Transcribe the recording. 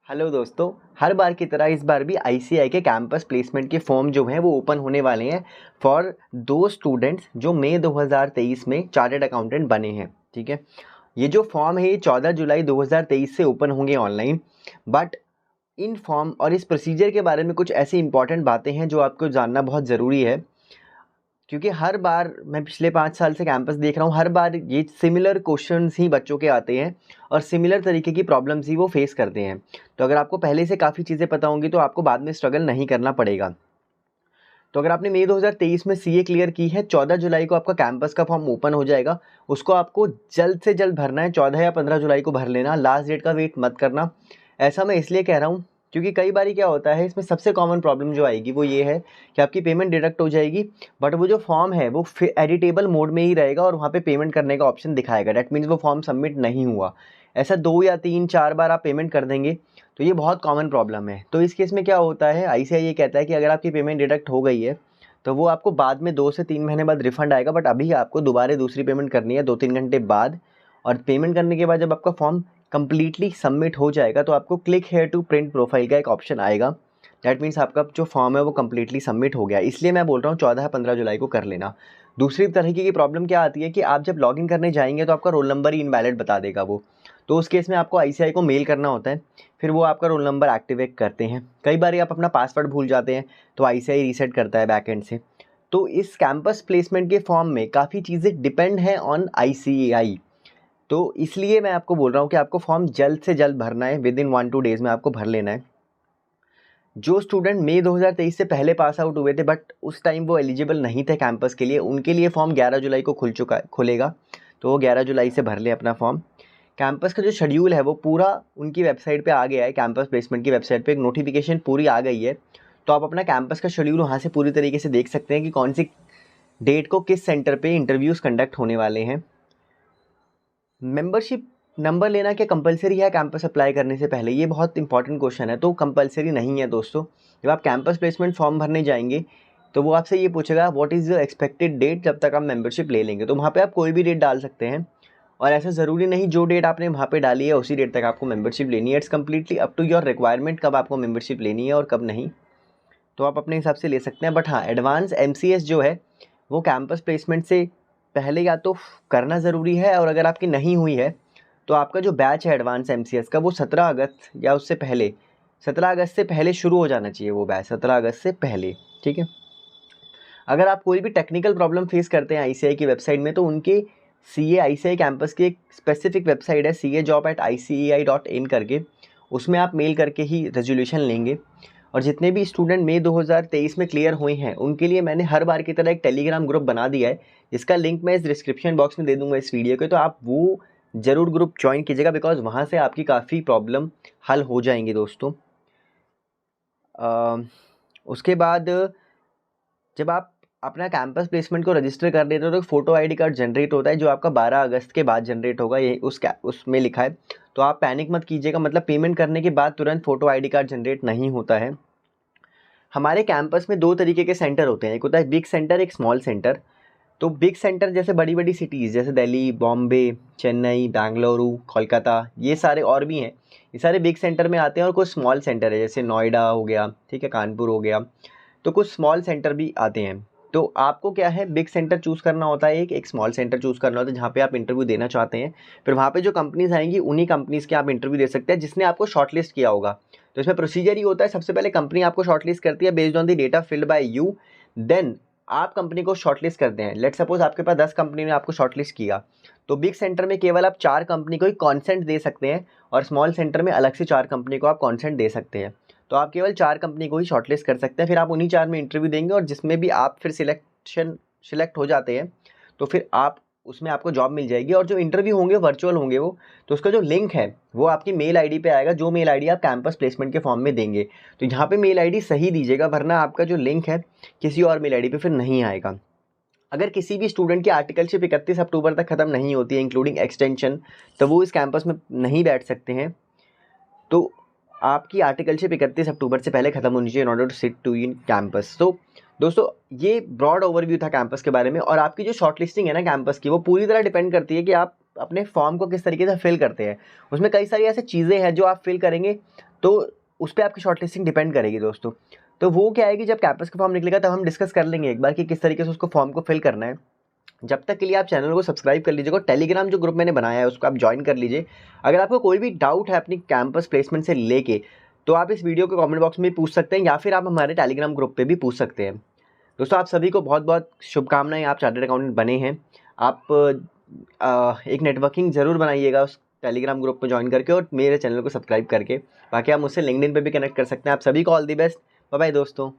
Hello दोस्तों, हर बार की तरह इस बार भी आईसीएआई के कैंपस प्लेसमेंट के फॉर्म जो हैं वो ओपन होने वाले हैं फॉर दो स्टूडेंट्स जो मई 2023 में चार्टर्ड अकाउंटेंट बने हैं। ठीक है, ये जो फॉर्म है ये 14 जुलाई 2023 से ओपन होंगे ऑनलाइन। बट इन फॉर्म और इस प्रोसीजर के बारे में कुछ ऐसी इंपॉर्टेंट बातें हैं जो आपको जानना बहुत ज़रूरी है, क्योंकि हर बार मैं पिछले 5 साल से कैंपस देख रहा हूँ, हर बार ये सिमिलर क्वेश्चंस ही बच्चों के आते हैं और सिमिलर तरीके की प्रॉब्लम्स ही वो फेस करते हैं। तो अगर आपको पहले से काफ़ी चीज़ें पता होंगी तो आपको बाद में स्ट्रगल नहीं करना पड़ेगा। तो अगर आपने मई 2023 में सीए क्लियर की है, 14 जुलाई को आपका कैंपस का फॉर्म ओपन हो जाएगा। उसको आपको जल्द से जल्द भरना है, 14 या 15 जुलाई को भर लेना, लास्ट डेट का वेट मत करना। ऐसा मैं इसलिए कह रहा हूँ क्योंकि कई बार क्या होता है, इसमें सबसे कॉमन प्रॉब्लम जो आएगी वो ये है कि आपकी पेमेंट डिडक्ट हो जाएगी, बट वो जो फॉर्म है वो एडिटेबल मोड में ही रहेगा और वहाँ पे पेमेंट करने का ऑप्शन दिखाएगा। डैट मीन्स वो फॉर्म सबमिट नहीं हुआ। ऐसा 2 या 3 4 बार आप पेमेंट कर देंगे तो ये बहुत कॉमन प्रॉब्लम है। तो इस केस में क्या होता है, आईसीआई ये कहता है कि अगर आपकी पेमेंट डिडक्ट हो गई है तो वो आपको बाद में 2 से 3 महीने बाद रिफंड आएगा, बट अभी आपको दोबारा दूसरी पेमेंट करनी है 2-3 घंटे बाद। और पेमेंट करने के बाद जब आपका फॉर्म कंप्लीटली सबमिट हो जाएगा तो आपको click here to print profile का एक ऑप्शन आएगा। दैट मीन्स आपका जो फॉर्म है वो कंप्लीटली सबमिट हो गया। इसलिए मैं बोल रहा हूँ 14-15 जुलाई को कर लेना। दूसरी तरीके की प्रॉब्लम क्या आती है कि आप जब लॉगिन करने जाएंगे तो आपका रोल नंबर ही इनवैलिड बता देगा वो। तो उस केस में आपको आईसीआई को मेल करना होता है, फिर वो आपका रोल नंबर एक्टिवेट करते हैं। कई बार आप अपना पासवर्ड भूल जाते हैं तो आईसीआई रीसेट करता है बैकएंड से। तो इस कैंपस प्लेसमेंट के फॉर्म में काफ़ी चीज़ें डिपेंड हैं ऑन आईसीएआई। तो इसलिए मैं आपको बोल रहा हूँ कि आपको फॉर्म जल्द से जल्द भरना है, विद इन 1-2 डेज़ में आपको भर लेना है। जो स्टूडेंट मई 2023 से पहले पास आउट हुए थे बट उस टाइम वो एलिजिबल नहीं थे कैंपस के लिए, उनके लिए फॉर्म 11 जुलाई को खुलेगा। तो वो 11 जुलाई से भर ले अपना फॉर्म। कैंपस का जो शेड्यूल है वो पूरा उनकी वेबसाइट पे आ गया है। कैंपस प्लेसमेंट की वेबसाइट पे एक नोटिफिकेशन पूरी आ गई है, तो आप अपना कैंपस का शेड्यूल वहाँ से पूरी तरीके से देख सकते हैं कि कौन सी डेट को किस सेंटर पे इंटरव्यूज़ कंडक्ट होने वाले हैं। मेंबरशिप नंबर लेना क्या कंपलसरी है कैंपस अप्लाई करने से पहले? ये बहुत इंपॉर्टेंट क्वेश्चन है। तो कंपलसरी नहीं है दोस्तों। जब आप कैंपस प्लेसमेंट फॉर्म भरने जाएंगे तो वो आपसे ये पूछेगा what is your expected date जब तक आप मेंबरशिप ले लेंगे। तो वहाँ पे आप कोई भी डेट डाल सकते हैं और ऐसा ज़रूरी नहीं जो डेट आपने वहाँ पे डाली है उसी डेट तक आपको मेंबरशिप लेनी है। It's completely up to your requirement कब आपको मेंबरशिप लेनी है और कब नहीं, तो आप अपने हिसाब से ले सकते हैं। बट हाँ, एडवांस एमसीएस जो है वो कैंपस प्लेसमेंट से पहले या तो करना ज़रूरी है, और अगर आपकी नहीं हुई है तो आपका जो बैच है एडवांस एमसीएस का वो 17 अगस्त या उससे पहले, 17 अगस्त से पहले शुरू हो जाना चाहिए वो बैच, 17 अगस्त से पहले। ठीक है, अगर आप कोई भी टेक्निकल प्रॉब्लम फेस करते हैं आईसीआई की वेबसाइट में तो उनके सीए आईसीआई कैंपस की एक स्पेसिफिक वेबसाइट है cajob@icej.in करके, उसमें आप मेल करके ही रेजोल्यूशन लेंगे। और जितने भी स्टूडेंट मई 2023 में क्लियर हुए हैं उनके लिए मैंने हर बार की तरह एक टेलीग्राम ग्रुप बना दिया है, जिसका लिंक मैं इस डिस्क्रिप्शन बॉक्स में दे दूंगा इस वीडियो के। तो आप वो ज़रूर ग्रुप ज्वाइन कीजिएगा, बिकॉज वहाँ से आपकी काफ़ी प्रॉब्लम हल हो जाएंगी दोस्तों। उसके बाद जब आप अपना कैंपस प्लेसमेंट को रजिस्टर कर देते हो तो फोटो आईडी कार्ड जनरेट होता है जो आपका 12 अगस्त के बाद जनरेट होगा, ये उसमें लिखा है। तो आप पैनिक मत कीजिएगा, मतलब पेमेंट करने के बाद तुरंत फोटो आईडी कार्ड जनरेट नहीं होता है। हमारे कैंपस में 2 तरीके के सेंटर होते हैं, एक होता है बिग सेंटर, एक स्मॉल सेंटर। तो बिग सेंटर जैसे बड़ी बड़ी सिटीज़ जैसे दिल्ली, बॉम्बे, चेन्नई, बेंगलुरु, कोलकाता, ये सारे और भी हैं, ये सारे बिग सेंटर में आते हैं। और कुछ स्मॉल सेंटर है जैसे नोएडा हो गया, ठीक है, कानपुर हो गया, तो कुछ स्मॉल सेंटर भी आते हैं। तो आपको क्या है, बिग सेंटर चूज़ करना होता है, एक स्मॉल सेंटर चूज़ करना होता है जहाँ पे आप इंटरव्यू देना चाहते हैं। फिर वहाँ पे जो कंपनीज आएंगी उन्हीं कंपनीज़ के आप इंटरव्यू दे सकते हैं जिसने आपको शॉर्टलिस्ट किया होगा। तो इसमें प्रोसीजर ही होता है, सबसे पहले कंपनी आपको शॉर्टलिस्ट करती है based on the data filled by you, then आप कंपनी को शॉर्टलिस्ट करते हैं। लेट सपोज आपके पास 10 कंपनी ने आपको शॉर्टलिस्ट किया, तो बिग सेंटर में केवल आप 4 कंपनी को ही कॉन्सेंट दे सकते हैं और स्मॉल सेंटर में अलग से 4 कंपनी को आप कॉन्सेंट दे सकते हैं। तो आप केवल 4 कंपनी को ही शॉर्टलिस्ट कर सकते हैं, फिर आप उन्हीं 4 में इंटरव्यू देंगे और जिसमें भी आप फिर सिलेक्ट हो जाते हैं तो फिर आप उसमें आपको जॉब मिल जाएगी। और जो इंटरव्यू होंगे वर्चुअल होंगे वो, तो उसका जो लिंक है वो आपकी मेल आईडी पे आएगा, जो मेल आईडी आप कैंपस प्लेसमेंट के फॉर्म में देंगे। तो यहाँ पे मेल आईडी सही दीजिएगा, वरना आपका जो लिंक है किसी और मेल आईडी पे फिर नहीं आएगा। अगर किसी भी स्टूडेंट की आर्टिकलशिप 31 अक्टूबर तक ख़त्म नहीं होती है इंक्लूडिंग एक्सटेंशन, तो वो इस कैंपस में नहीं बैठ सकते हैं। तो आपकी आर्टिकलशिप 31 अक्टूबर से पहले ख़त्म होनी चाहिए in order to sit to in campus. तो दोस्तों ये ब्रॉड ओवरव्यू था कैंपस के बारे में। और आपकी जो शॉर्टलिस्टिंग है ना कैंपस की, वो पूरी तरह डिपेंड करती है कि आप अपने फॉर्म को किस तरीके से फिल करते हैं। उसमें कई सारी ऐसी चीज़ें हैं जो आप फिल करेंगे तो उस पर आपकी शॉर्ट लिस्टिंग डिपेंड करेगी दोस्तों। तो वो क्या है कि जब कैंपस का फॉर्म निकलेगा तब हम डिस्कस कर लेंगे एक बार कि किस तरीके से उसको फॉर्म को फिल करना है। जब तक के लिए आप चैनल को सब्सक्राइब कर लीजिएगा, टेलीग्राम जो ग्रुप मैंने बनाया है उसको आप ज्वाइन कर लीजिए। अगर आपको कोई भी डाउट है अपनी कैंपस प्लेसमेंट से लेके, तो आप इस वीडियो के कमेंट बॉक्स में भी पूछ सकते हैं या फिर आप हमारे टेलीग्राम ग्रुप पे भी पूछ सकते हैं। दोस्तों आप सभी को बहुत बहुत शुभकामनाएं, आप चार्टर्ड अकाउंटेंट बने हैं। आप एक नेटवर्किंग ज़रूर बनाइएगा उस टेलीग्राम ग्रुप में ज्वाइन करके और मेरे चैनल को सब्सक्राइब करके। बाकी आप मुझसे लिंक्डइन पे भी कनेक्ट कर सकते हैं। आप सभी को all the best. Bye bye दोस्तों।